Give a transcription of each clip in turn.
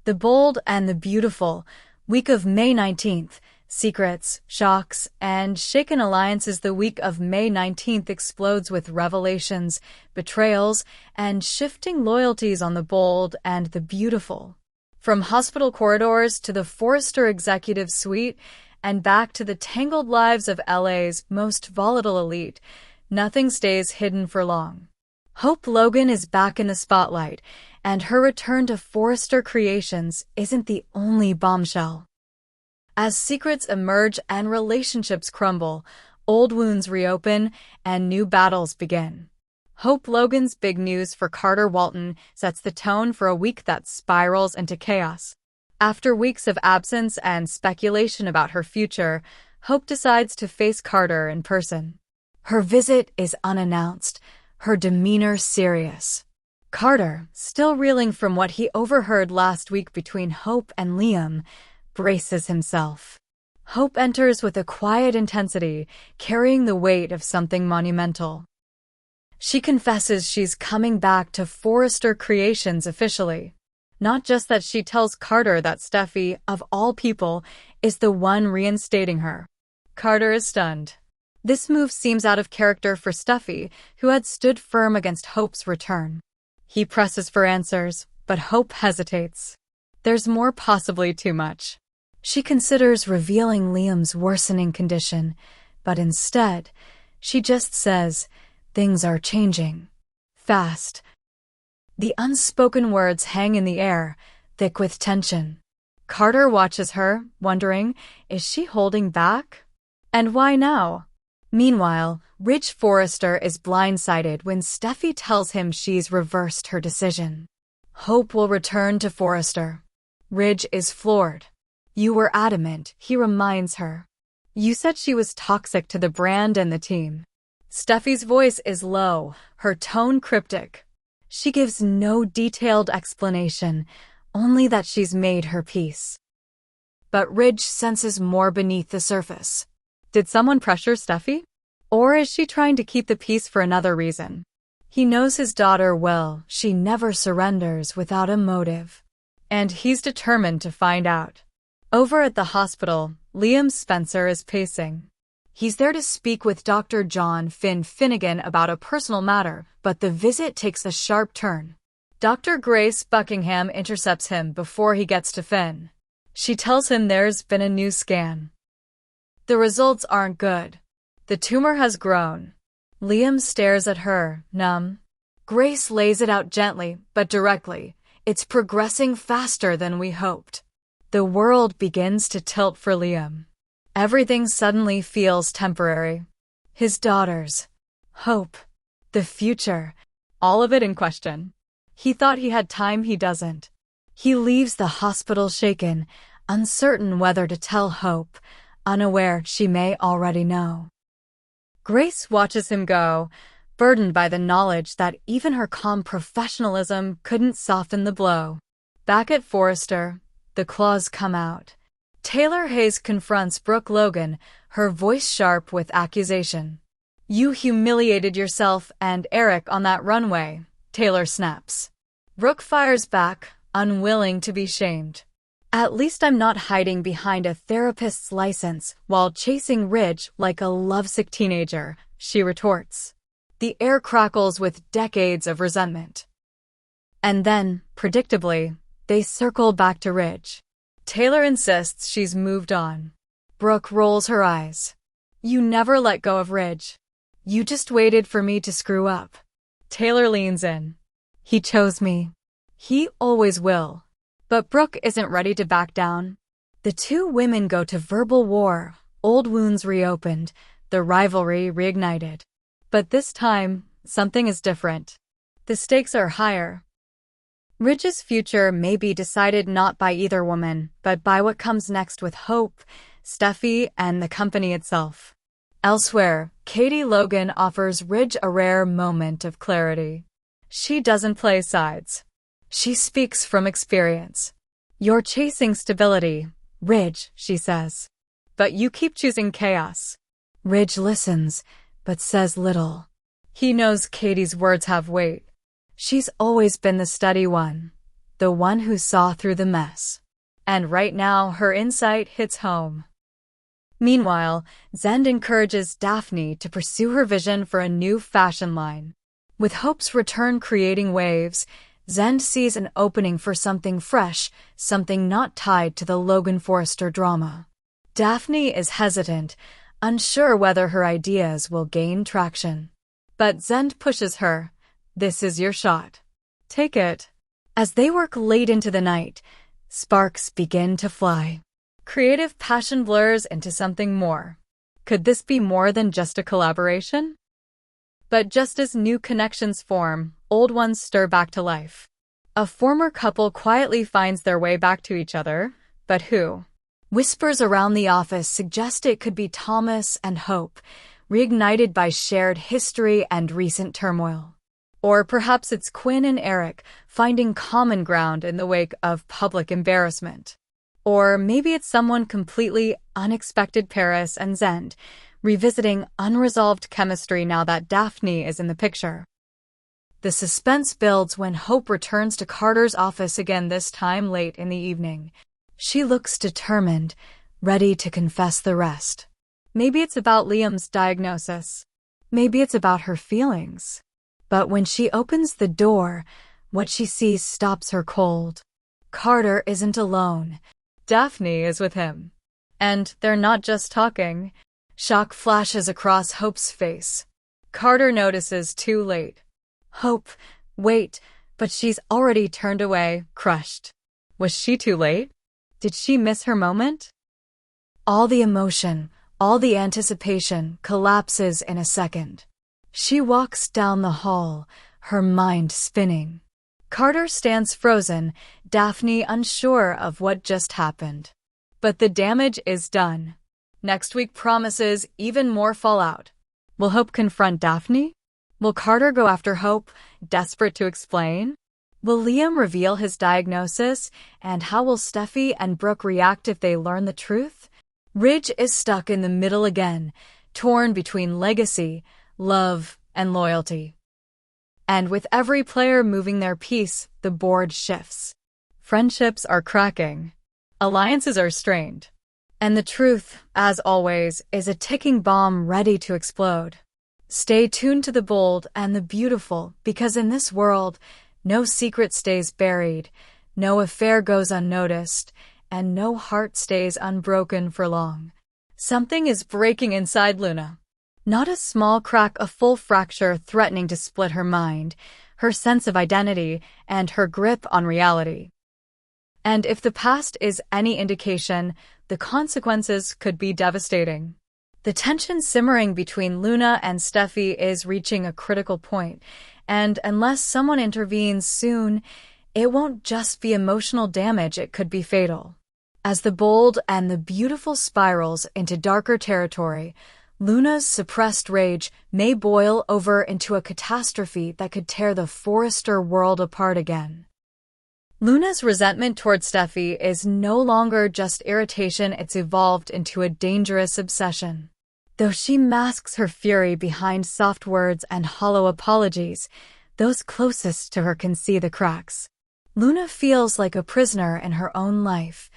The Bold and the Beautiful, week of May 19th. Secrets, shocks, and shaken alliances. The week of May 19th explodes with revelations, betrayals, and shifting loyalties on The Bold and the Beautiful. From hospital corridors to the Forrester executive suite and back to the tangled lives of LA's most volatile elite, nothing stays hidden for long. Hope Logan is back in the spotlight, and her return to Forrester Creations isn't the only bombshell. As secrets emerge and relationships crumble, old wounds reopen and new battles begin. Hope Logan's big news for Carter Walton sets the tone for a week that spirals into chaos. After weeks of absence and speculation about her future, Hope decides to face Carter in person. Her visit is unannounced, her demeanor serious. Carter, still reeling from what he overheard last week between Hope and Liam, braces himself. Hope enters with a quiet intensity, carrying the weight of something monumental. She confesses she's coming back to Forrester Creations officially. Not just that, she tells Carter that Steffi, of all people, is the one reinstating her. Carter is stunned. This move seems out of character for Steffi, who had stood firm against Hope's return. He presses for answers, but Hope hesitates. There's more, possibly too much. She considers revealing Liam's worsening condition, but instead, she just says, "Things are changing. Fast." The unspoken words hang in the air, thick with tension. Carter watches her, wondering, is she holding back? And why now? Meanwhile, Ridge Forrester is blindsided when Steffi tells him she's reversed her decision. Hope will return to Forrester. Ridge is floored. "You were adamant," he reminds her. "You said she was toxic to the brand and the team." Steffi's voice is low, her tone cryptic. She gives no detailed explanation, only that she's made her peace. But Ridge senses more beneath the surface. Did someone pressure Steffi? Or is she trying to keep the peace for another reason? He knows his daughter well. She never surrenders without a motive. And he's determined to find out. Over at the hospital, Liam Spencer is pacing. He's there to speak with Dr. John Finnegan about a personal matter, but the visit takes a sharp turn. Dr. Grace Buckingham intercepts him before he gets to Finn. She tells him there's been a new scan. The results aren't good. The tumor has grown. Liam stares at her, numb. Grace lays it out gently, but directly. It's progressing faster than we hoped. The world begins to tilt for Liam. Everything suddenly feels temporary. His daughters, hope, the future, all of it in question. He thought he had time, he doesn't. He leaves the hospital shaken, uncertain whether to tell Hope, unaware she may already know. Grace watches him go, burdened by the knowledge that even her calm professionalism couldn't soften the blow. Back at Forrester, the claws come out. Taylor Hayes confronts Brooke Logan, her voice sharp with accusation. "You humiliated yourself and Eric on that runway," Taylor snaps. Brooke fires back, unwilling to be shamed. "At least I'm not hiding behind a therapist's license while chasing Ridge like a lovesick teenager," she retorts. The air crackles with decades of resentment. And then, predictably, they circle back to Ridge. Taylor insists she's moved on. Brooke rolls her eyes. "You never let go of Ridge. You just waited for me to screw up." Taylor leans in. "He chose me. He always will." But Brooke isn't ready to back down. The two women go to verbal war, old wounds reopened, the rivalry reignited. But this time, something is different. The stakes are higher. Ridge's future may be decided not by either woman, but by what comes next with Hope, Steffi, and the company itself. Elsewhere, Katie Logan offers Ridge a rare moment of clarity. She doesn't play sides. She speaks from experience. "You're chasing stability, Ridge," she says. "But you keep choosing chaos." Ridge listens, but says little. He knows Katie's words have weight. She's always been the steady one, the one who saw through the mess. And right now, her insight hits home. Meanwhile, Zend encourages Daphne to pursue her vision for a new fashion line. With Hope's return creating waves, Zend sees an opening for something fresh, something not tied to the Logan Forrester drama. Daphne is hesitant, unsure whether her ideas will gain traction. But Zend pushes her. This is your shot. Take it. As they work late into the night, sparks begin to fly. Creative passion blurs into something more. Could this be more than just a collaboration? But just as new connections form, old ones stir back to life. A former couple quietly finds their way back to each other, but who? Whispers around the office suggest it could be Thomas and Hope, reignited by shared history and recent turmoil. Or perhaps it's Quinn and Eric, finding common ground in the wake of public embarrassment. Or maybe it's someone completely unexpected, Paris and Zend, revisiting unresolved chemistry now that Daphne is in the picture. The suspense builds when Hope returns to Carter's office again, this time late in the evening. She looks determined, ready to confess the rest. Maybe it's about Liam's diagnosis. Maybe it's about her feelings. But when she opens the door, what she sees stops her cold. Carter isn't alone. Daphne is with him. And they're not just talking. Shock flashes across Hope's face. Carter notices too late. Hope, wait, but she's already turned away, crushed. Was she too late? Did she miss her moment? All the emotion, all the anticipation collapses in a second. She walks down the hall, her mind spinning. Carter stands frozen, Daphne unsure of what just happened. But the damage is done. Next week promises even more fallout. Will Hope confront Daphne? Will Carter go after Hope, desperate to explain? Will Liam reveal his diagnosis? And how will Steffi and Brooke react if they learn the truth? Ridge is stuck in the middle again, torn between legacy, love, and loyalty. And with every player moving their piece, the board shifts. Friendships are cracking. Alliances are strained. And the truth, as always, is a ticking bomb ready to explode. Stay tuned to the bold and the beautiful, because in this world, no secret stays buried, no affair goes unnoticed, and no heart stays unbroken for long. Something is breaking inside Luna. Not a small crack, a full fracture threatening to split her mind, her sense of identity, and her grip on reality. And if the past is any indication, the consequences could be devastating. The tension simmering between Luna and Steffi is reaching a critical point, and unless someone intervenes soon, it won't just be emotional damage, it could be fatal. As the bold and the beautiful spirals into darker territory, Luna's suppressed rage may boil over into a catastrophe that could tear the Forrester world apart again. Luna's resentment toward Steffi is no longer just irritation, it's evolved into a dangerous obsession. Though she masks her fury behind soft words and hollow apologies, those closest to her can see the cracks. Luna feels like a prisoner in her own life,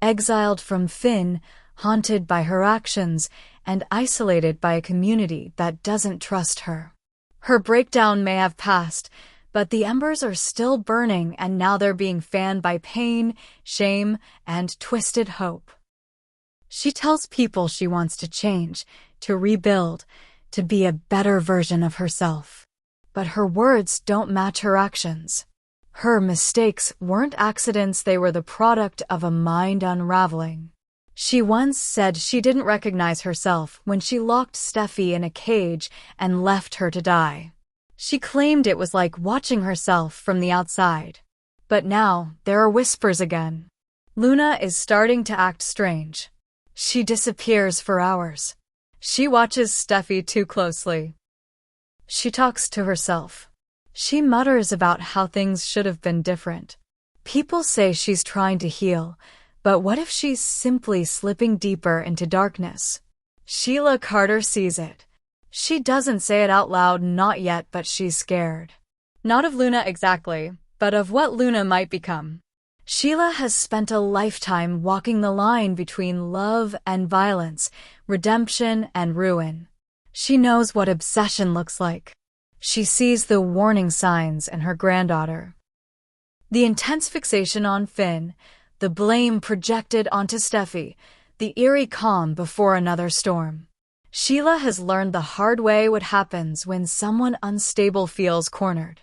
exiled from Finn, haunted by her actions, and isolated by a community that doesn't trust her. Her breakdown may have passed, but the embers are still burning, and now they're being fanned by pain, shame, and twisted hope. She tells people she wants to change, to rebuild, to be a better version of herself. But her words don't match her actions. Her mistakes weren't accidents, they were the product of a mind unraveling. She once said she didn't recognize herself when she locked Steffi in a cage and left her to die. She claimed it was like watching herself from the outside. But now, there are whispers again. Luna is starting to act strange. She disappears for hours. She watches Steffi too closely. She talks to herself. She mutters about how things should have been different. People say she's trying to heal, but what if she's simply slipping deeper into darkness? Sheila Carter sees it. She doesn't say it out loud, not yet, but she's scared. Not of Luna exactly, but of what Luna might become. Sheila has spent a lifetime walking the line between love and violence, redemption and ruin. She knows what obsession looks like. She sees the warning signs in her granddaughter. The intense fixation on Finn, the blame projected onto Steffi, the eerie calm before another storm. Sheila has learned the hard way what happens when someone unstable feels cornered.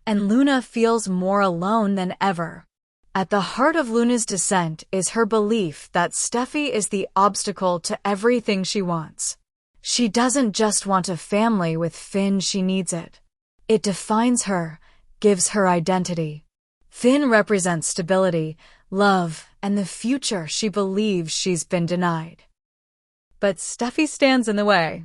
And Luna feels more alone than ever. At the heart of Luna's descent is her belief that Steffi is the obstacle to everything she wants. She doesn't just want a family with Finn, she needs it. It defines her, gives her identity. Finn represents stability, love, and the future she believes she's been denied. But Steffi stands in the way.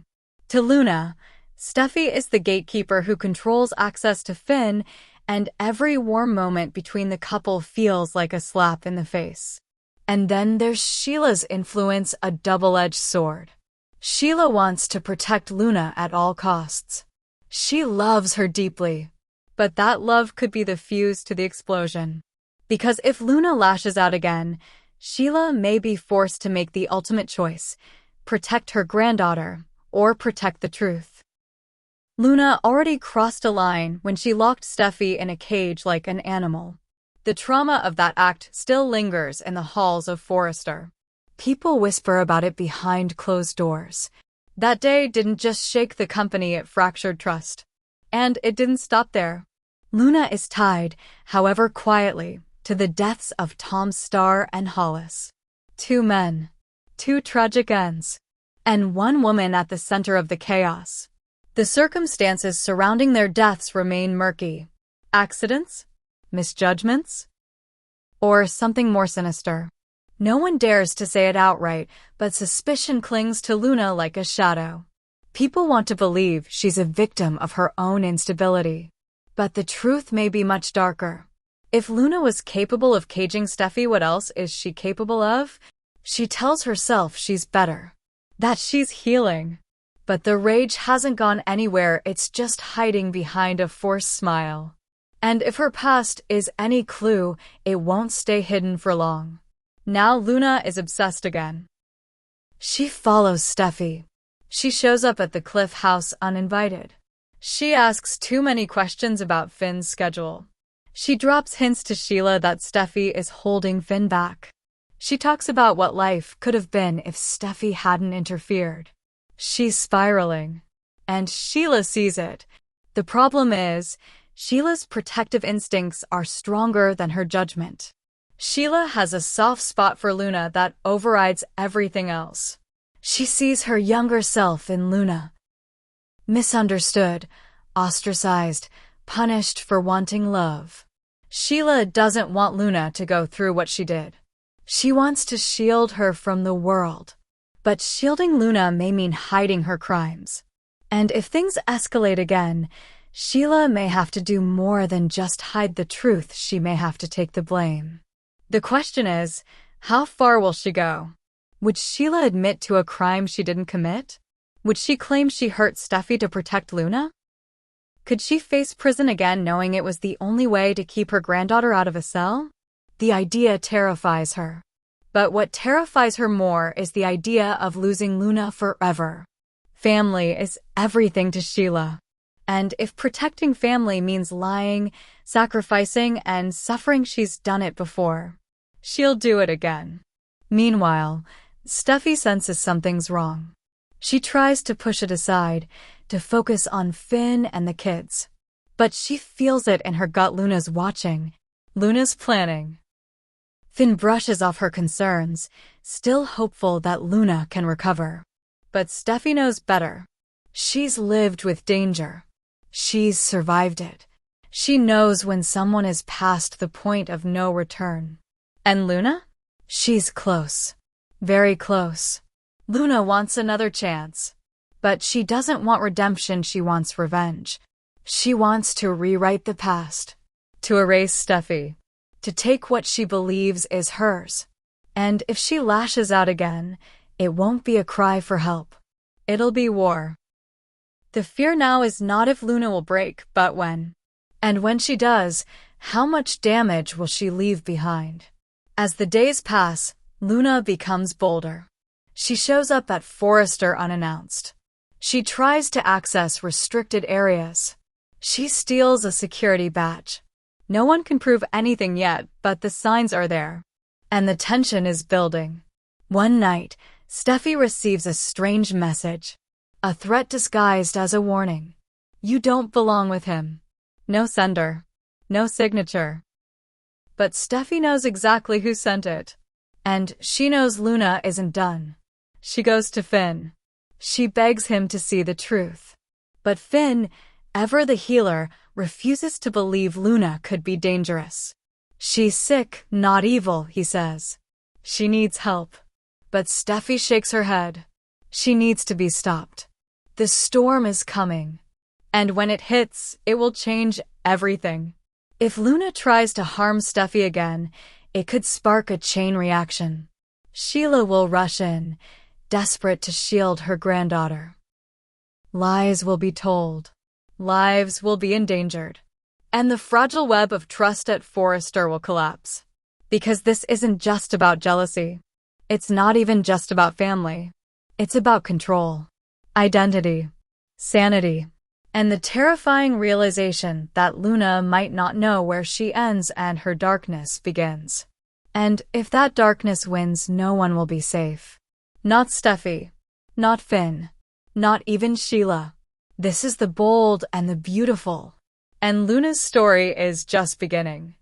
To Luna, Steffi is the gatekeeper who controls access to Finn, and every warm moment between the couple feels like a slap in the face. And then there's Sheila's influence, a double-edged sword. Sheila wants to protect Luna at all costs. She loves her deeply. But that love could be the fuse to the explosion. Because if Luna lashes out again, Sheila may be forced to make the ultimate choice: protect her granddaughter or protect the truth. Luna already crossed a line when she locked Steffi in a cage like an animal. The trauma of that act still lingers in the halls of Forrester. People whisper about it behind closed doors. That day didn't just shake the company, it fractured trust. And it didn't stop there. Luna is tied, however quietly, to the deaths of Tom Starr and Hollis. 2 men, 2 tragic ends, and 1 woman at the center of the chaos. The circumstances surrounding their deaths remain murky. Accidents? Misjudgments? Or something more sinister? No one dares to say it outright, but suspicion clings to Luna like a shadow. People want to believe she's a victim of her own instability. But the truth may be much darker. If Luna was capable of caging Steffi, what else is she capable of? She tells herself she's better, that she's healing. But the rage hasn't gone anywhere, it's just hiding behind a forced smile. And if her past is any clue, it won't stay hidden for long. Now Luna is obsessed again. She follows Steffi. She shows up at the Cliff house uninvited. She asks too many questions about Finn's schedule. She drops hints to Sheila that Steffi is holding Finn back. She talks about what life could have been if Steffi hadn't interfered. She's spiraling. And Sheila sees it. The problem is, Sheila's protective instincts are stronger than her judgment. Sheila has a soft spot for Luna that overrides everything else. She sees her younger self in Luna. Misunderstood, ostracized, punished for wanting love. Sheila doesn't want Luna to go through what she did. She wants to shield her from the world. But shielding Luna may mean hiding her crimes. And if things escalate again, Sheila may have to do more than just hide the truth. She may have to take the blame. The question is, how far will she go? Would Sheila admit to a crime she didn't commit? Would she claim she hurt Steffi to protect Luna? Could she face prison again knowing it was the only way to keep her granddaughter out of a cell? The idea terrifies her. But what terrifies her more is the idea of losing Luna forever. Family is everything to Sheila. And if protecting family means lying, sacrificing, and suffering, she's done it before. She'll do it again. Meanwhile, Steffi senses something's wrong. She tries to push it aside, to focus on Finn and the kids. But she feels it in her gut. Luna's watching. Luna's planning. Finn brushes off her concerns, still hopeful that Luna can recover. But Steffi knows better. She's lived with danger. She's survived it. She knows when someone is past the point of no return. And Luna? She's close. Very close. Luna wants another chance. But she doesn't want redemption, she wants revenge. She wants to rewrite the past. To erase Steffi. To take what she believes is hers. And if she lashes out again, it won't be a cry for help. It'll be war. The fear now is not if Luna will break, but when. And when she does, How much damage will she leave behind? As the days pass, Luna becomes bolder. She shows up at Forrester unannounced. She tries to access restricted areas. She steals a security badge. No one can prove anything yet, but the signs are there. And the tension is building. One night, Steffi receives a strange message. A threat disguised as a warning. You don't belong with him. No sender. No signature. But Steffi knows exactly who sent it. And she knows Luna isn't done. She goes to Finn. She begs him to see the truth. But Finn, ever the healer, refuses to believe Luna could be dangerous. She's sick, not evil, he says. She needs help. But Steffi shakes her head. She needs to be stopped. The storm is coming. And when it hits, it will change everything. If Luna tries to harm Steffi again, it could spark a chain reaction. Sheila will rush in, desperate to shield her granddaughter. Lies will be told. Lives will be endangered. And the fragile web of trust at Forrester will collapse. Because this isn't just about jealousy. It's not even just about family. It's about control, identity, sanity, and the terrifying realization that Luna might not know where she ends and her darkness begins. And if that darkness wins, no one will be safe. Not Steffi, not Finn, not even Sheila. This is the bold and the beautiful. And Luna's story is just beginning.